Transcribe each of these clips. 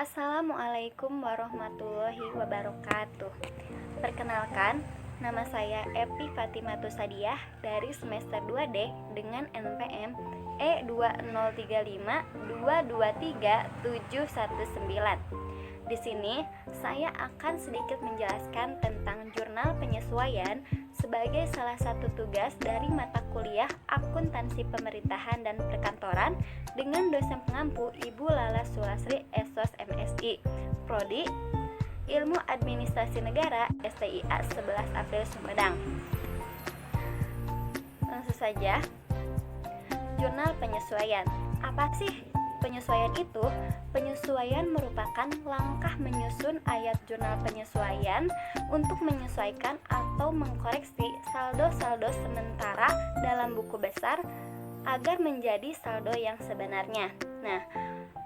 Assalamualaikum warahmatullahi wabarakatuh. Perkenalkan, nama saya Epi Fatimatu Sadiah dari semester 2D dengan NPM E2035223719. Di sini saya akan sedikit menjelaskan tentang jurnal penyesuaian sebagai salah satu tugas dari mata kuliah Akuntansi Pemerintahan dan Perkantoran dengan dosen pengampu Ibu Lala Sulasri SOS MSI, Prodi Ilmu Administrasi Negara STIA 11 April Sumedang. Langsung saja, jurnal penyesuaian. Apa sih penyesuaian itu? Penyesuaian merupakan langkah menyusun ayat jurnal penyesuaian untuk menyesuaikan atau mengkoreksi saldo-saldo sementara dalam buku besar agar menjadi saldo yang sebenarnya. Nah,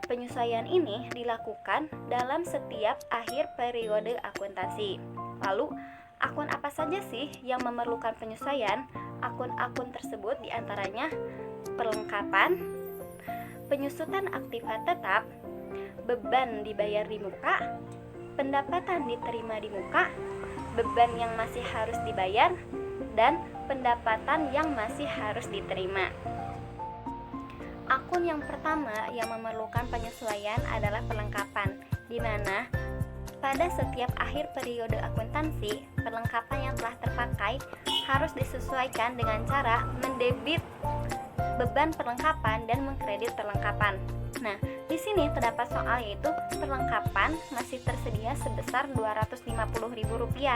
penyesuaian ini dilakukan dalam setiap akhir periode akuntansi. Lalu, akun apa saja sih yang memerlukan penyesuaian? Akun-akun tersebut diantaranya perlengkapan, penyusutan aktiva tetap, beban dibayar di muka, pendapatan diterima di muka, beban yang masih harus dibayar, dan pendapatan yang masih harus diterima. Akun yang pertama yang memerlukan penyesuaian adalah perlengkapan, di mana pada setiap akhir periode akuntansi, perlengkapan yang telah terpakai harus disesuaikan dengan cara mendebit beban perlengkapan dan mengkredit perlengkapan. Nah, di sini terdapat soal yaitu perlengkapan masih tersedia sebesar Rp250.000.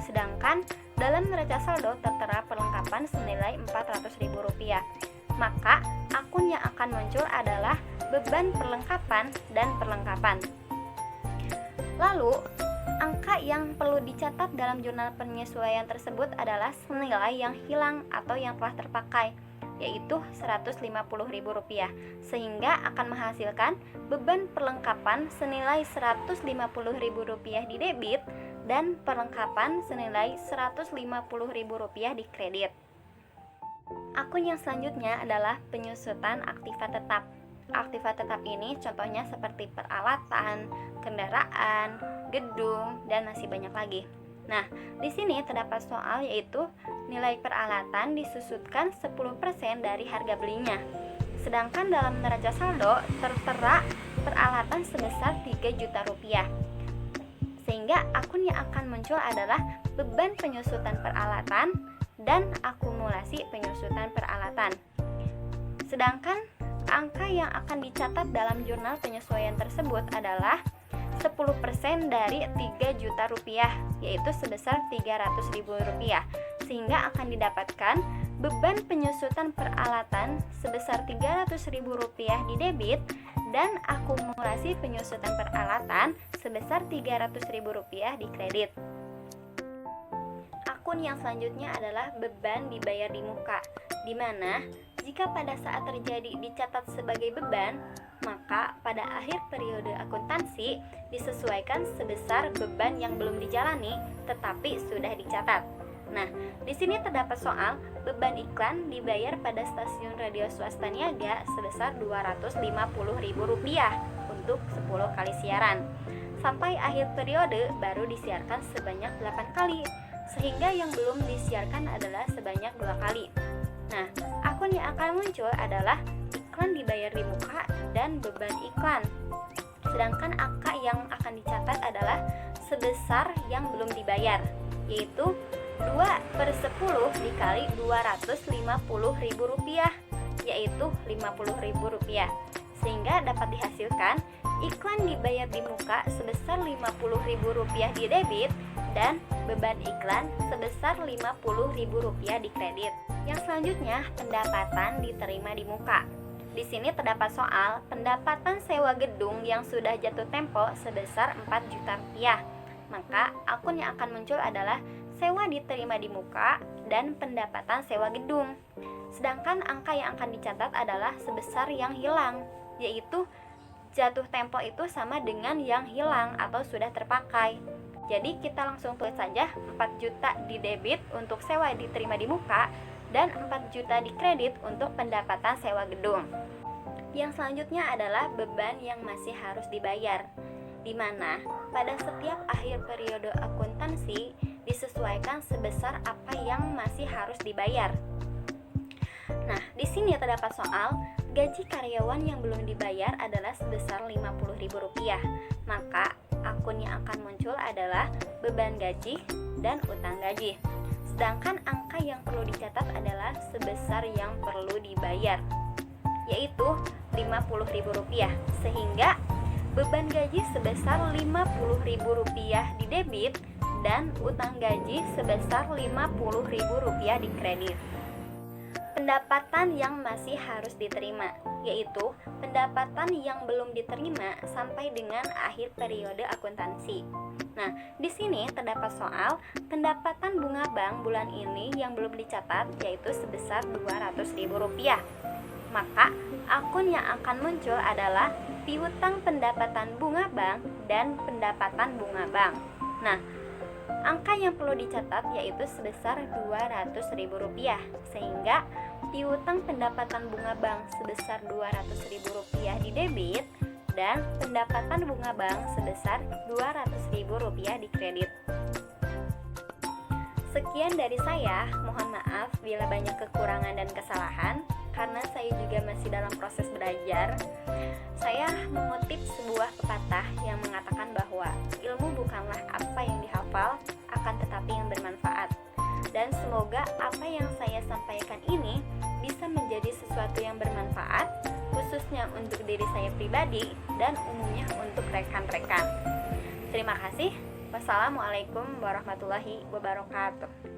Sedangkan dalam neraca saldo tertera perlengkapan senilai Rp400.000. Maka akun yang akan muncul adalah beban perlengkapan dan perlengkapan. Lalu, angka yang perlu dicatat dalam jurnal penyesuaian tersebut adalah senilai yang hilang atau yang telah terpakai, yaitu Rp150.000, sehingga akan menghasilkan beban perlengkapan senilai Rp150.000 di debit dan perlengkapan senilai Rp150.000 di kredit. Akun yang selanjutnya adalah penyusutan aktiva tetap. Aktiva tetap ini contohnya seperti peralatan, kendaraan, gedung, dan masih banyak lagi. Nah, di sini terdapat soal yaitu nilai peralatan disusutkan 10% dari harga belinya. Sedangkan dalam neraca saldo tertera peralatan sebesar Rp3 juta. Sehingga akun yang akan muncul adalah beban penyusutan peralatan dan akumulasi penyusutan peralatan. Sedangkan angka yang akan dicatat dalam jurnal penyesuaian tersebut adalah 10% dari Rp3 juta, yaitu sebesar Rp300.000, sehingga akan didapatkan beban penyusutan peralatan sebesar Rp300.000 di debit dan akumulasi penyusutan peralatan sebesar Rp300.000 di kredit. Akun yang selanjutnya adalah beban dibayar di muka, di mana jika pada saat terjadi dicatat sebagai beban, maka pada akhir periode akuntansi disesuaikan sebesar beban yang belum dijalani tetapi sudah dicatat. Nah, di sini terdapat soal beban iklan dibayar pada stasiun radio swasta niaga sebesar Rp250.000 untuk 10 kali siaran. Sampai akhir periode baru disiarkan sebanyak 8 kali, sehingga yang belum disiarkan adalah sebanyak 2 kali. Nah, akun yang akan muncul adalah iklan dibayar di muka dan beban iklan. Sedangkan angka yang akan dicatat adalah sebesar yang belum dibayar, yaitu 2/10 dikali Rp250.000, yaitu Rp50.000. Sehingga dapat dihasilkan iklan dibayar di muka sebesar Rp50.000 di debit dan beban iklan sebesar Rp50.000 di kredit. Yang selanjutnya, pendapatan diterima di muka. Di sini terdapat soal pendapatan sewa gedung yang sudah jatuh tempo sebesar Rp4 juta. Maka akun yang akan muncul adalah sewa diterima di muka dan pendapatan sewa gedung. Sedangkan angka yang akan dicatat adalah sebesar yang hilang, yaitu jatuh tempo itu sama dengan yang hilang atau sudah terpakai. Jadi kita langsung tulis saja 4 juta di debit untuk sewa diterima di muka dan 4 juta di kredit untuk pendapatan sewa gedung. Yang selanjutnya adalah beban yang masih harus dibayar. di mana pada setiap akhir periode akuntansi disesuaikan sebesar apa yang masih harus dibayar. Nah, di sini terdapat soal gaji karyawan yang belum dibayar adalah sebesar Rp50.000. Maka akun yang akan muncul adalah beban gaji dan utang gaji. Sedangkan angka yang perlu dicatat adalah sebesar yang perlu dibayar, yaitu Rp50.000. Sehingga beban gaji sebesar Rp50.000 didebit dan utang gaji sebesar Rp50.000 dikredit. Pendapatan yang masih harus diterima, yaitu pendapatan yang belum diterima sampai dengan akhir periode akuntansi. Nah, di sini terdapat soal pendapatan bunga bank bulan ini yang belum dicatat, yaitu sebesar Rp200.000. Maka akun yang akan muncul adalah piutang pendapatan bunga bank dan pendapatan bunga bank. Nah, angka yang perlu dicatat yaitu sebesar Rp200.000, sehingga piutang pendapatan bunga bank sebesar Rp200.000 didebit dan pendapatan bunga bank sebesar Rp200.000 dikredit. Sekian dari saya, mohon maaf bila banyak kekurangan dan kesalahan karena saya juga masih dalam proses belajar. Saya mengutip sebuah pepatah yang mengatakan bahwa ilmu bukanlah apa yang dihafal, akan tetapi yang bermanfaat. Dan semoga apa yang saya sampaikan ini bisa menjadi sesuatu yang bermanfaat, khususnya untuk diri saya pribadi dan umumnya untuk rekan-rekan. Terima kasih. Wassalamualaikum warahmatullahi wabarakatuh.